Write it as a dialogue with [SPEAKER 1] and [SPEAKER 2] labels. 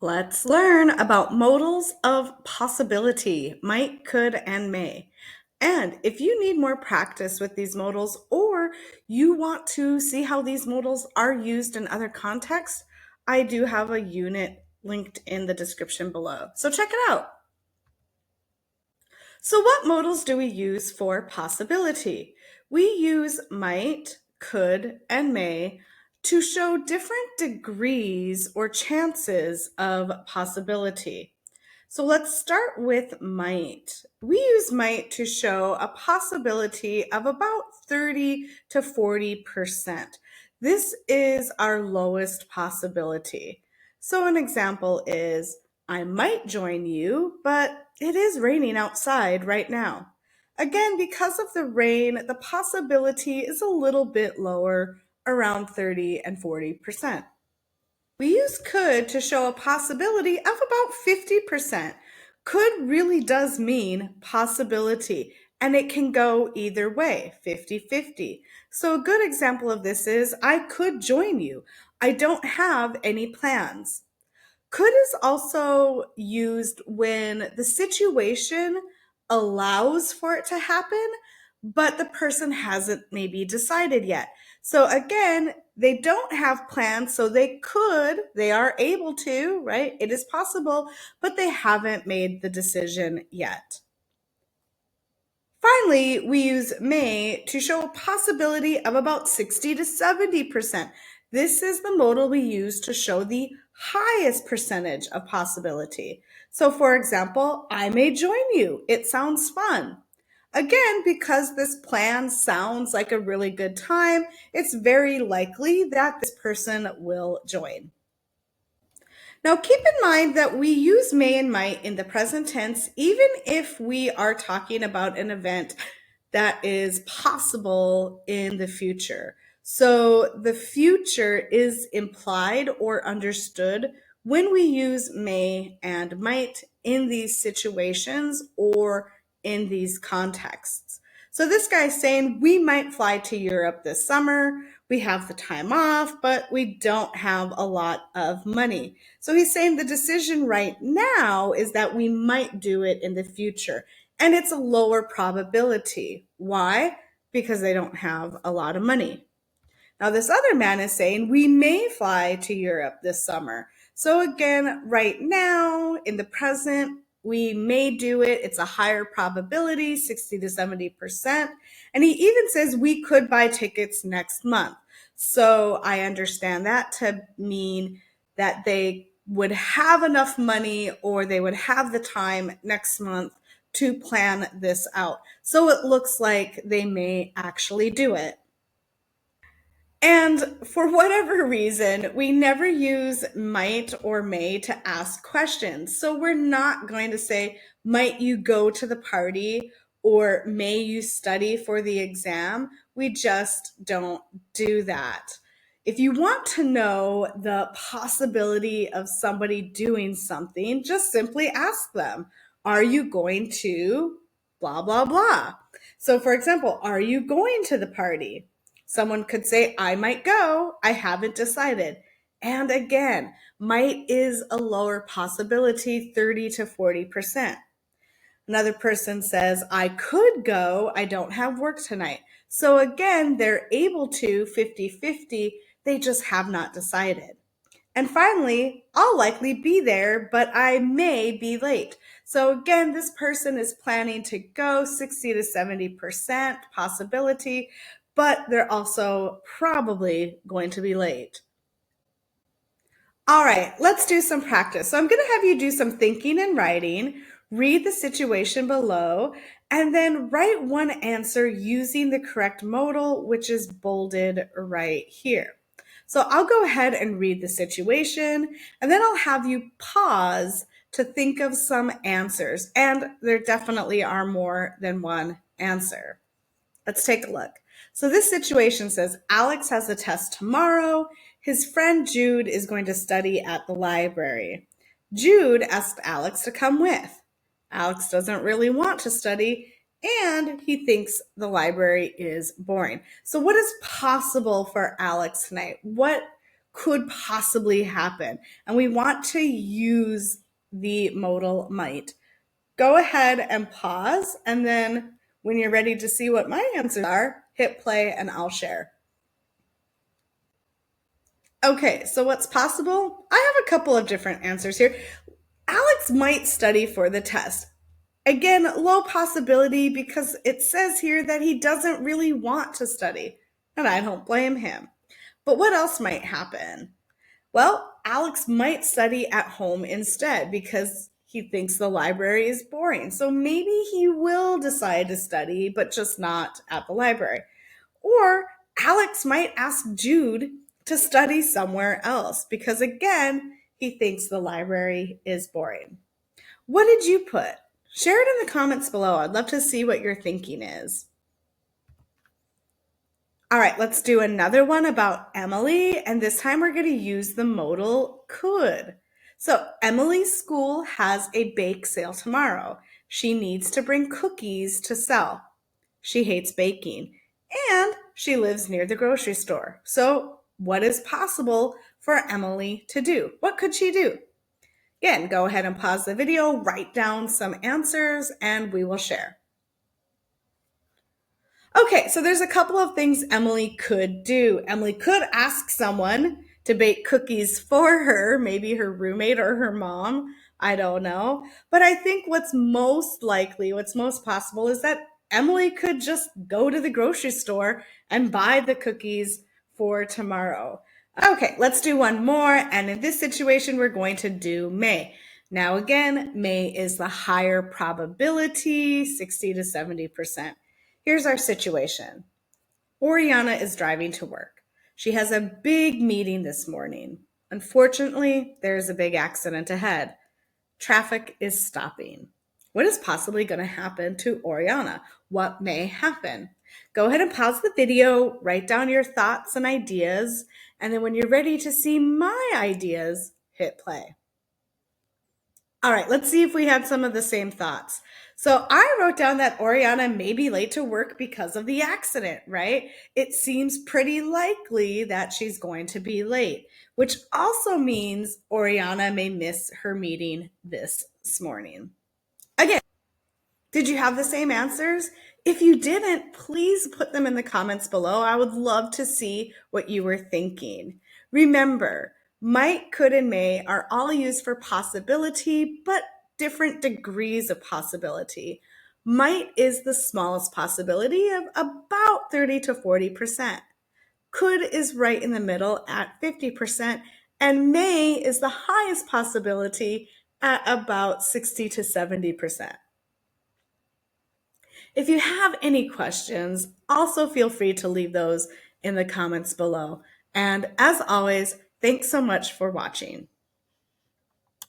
[SPEAKER 1] Let's learn about modals of possibility, might, could, and may. And if you need more practice with these modals or you want to see how these modals are used in other contexts, I do have a unit linked in the description below. So check it out. So what modals do we use for possibility? We use might, could, and may to show different degrees or chances of possibility. So let's start with might. We use might to show a possibility of about 30 to 40%. This is our lowest possibility. So an example is, I might join you, but it is raining outside right now. Again, because of the rain, the possibility is a little bit lower, around 30 and 40%. We use could to show a possibility of about 50%. Could really does mean possibility, and it can go either way, 50-50. So a good example of this is, I could join you. I don't have any plans. Could is also used when the situation allows for it to happen, but the person hasn't maybe decided yet. So again, they don't have plans, so they are able to, right? It is possible, but they haven't made the decision yet. Finally, we use may to show a possibility of about 60 to 70%. This is the modal we use to show the highest percentage of possibility. So for example, I may join you. It sounds fun. Again, because this plan sounds like a really good time, it's very likely that this person will join. Now, keep in mind that we use may and might in the present tense, even if we are talking about an event that is possible in the future. So the future is implied or understood when we use may and might in these situations or in these contexts. So this guy's saying, we might fly to Europe this summer. We have the time off, but we don't have a lot of money. So he's saying the decision right now is that we might do it in the future. And it's a lower probability. Why? Because they don't have a lot of money. Now, this other man is saying we may fly to Europe this summer. So again, right now, in the present, we may do it. It's a higher probability, 60 to 70%. And he even says we could buy tickets next month. So I understand that to mean that they would have enough money or they would have the time next month to plan this out. So it looks like they may actually do it. And for whatever reason, we never use might or may to ask questions. So we're not going to say, might you go to the party or may you study for the exam? We just don't do that. If you want to know the possibility of somebody doing something, just simply ask them, are you going to blah, blah, blah? So for example, are you going to the party? Someone could say, I might go, I haven't decided. And again, might is a lower possibility, 30 to 40%. Another person says, I could go, I don't have work tonight. So again, they're able to 50-50, they just have not decided. And finally, I'll likely be there, but I may be late. So again, this person is planning to go 60 to 70% possibility, but they're also probably going to be late. All right, let's do some practice. So I'm going to have you do some thinking and writing, read the situation below, and then write one answer using the correct modal, which is bolded right here. So I'll go ahead and read the situation, and then I'll have you pause to think of some answers. And there definitely are more than one answer. Let's take a look. So this situation says Alex has a test tomorrow. His friend Jude is going to study at the library. Jude asked Alex to come with. Alex doesn't really want to study, and he thinks the library is boring. So what is possible for Alex tonight? What could possibly happen. And we want to use the modal might. Go ahead and pause, and then when you're ready to see what my answers are, hit play and I'll share. Okay, so what's possible? I have a couple of different answers here. Alex might study for the test. Again, low possibility because it says here that he doesn't really want to study, and I don't blame him. But what else might happen? Well, Alex might study at home instead because he thinks the library is boring. So maybe he will decide to study, but just not at the library. Or Alex might ask Jude to study somewhere else because, again, he thinks the library is boring. What did you put? Share it in the comments below. I'd love to see what your thinking is. All right, let's do another one about Emily, and this time we're going to use the modal could. So Emily's school has a bake sale tomorrow. She needs to bring cookies to sell. She hates baking, and she lives near the grocery store. So what is possible for Emily to do? What could she do? Again, go ahead and pause the video, write down some answers, and we will share. Okay, so there's a couple of things Emily could do. Emily could ask someone to bake cookies for her, maybe her roommate or her mom. I don't know. But I think what's most likely, what's most possible is that Emily could just go to the grocery store and buy the cookies for tomorrow. Okay, let's do one more. And in this situation, we're going to do May. Now, again, May is the higher probability, 60 to 70%. Here's our situation. Oriana is driving to work. She has a big meeting this morning. Unfortunately, there's a big accident ahead. Traffic is stopping. What is possibly going to happen to Oriana? What may happen? Go ahead and pause the video, write down your thoughts and ideas, and then when you're ready to see my ideas, hit play. All right, let's see if we had some of the same thoughts. So I wrote down that Oriana may be late to work because of the accident, right? It seems pretty likely that she's going to be late, which also means Oriana may miss her meeting this morning. Again, did you have the same answers? If you didn't, please put them in the comments below. I would love to see what you were thinking. Remember, might, could, and may are all used for possibility, but different degrees of possibility. Might is the smallest possibility of about 30 to 40%. Could is right in the middle at 50%, and may is the highest possibility at about 60 to 70%. If you have any questions, also feel free to leave those in the comments below. And as always, thanks so much for watching.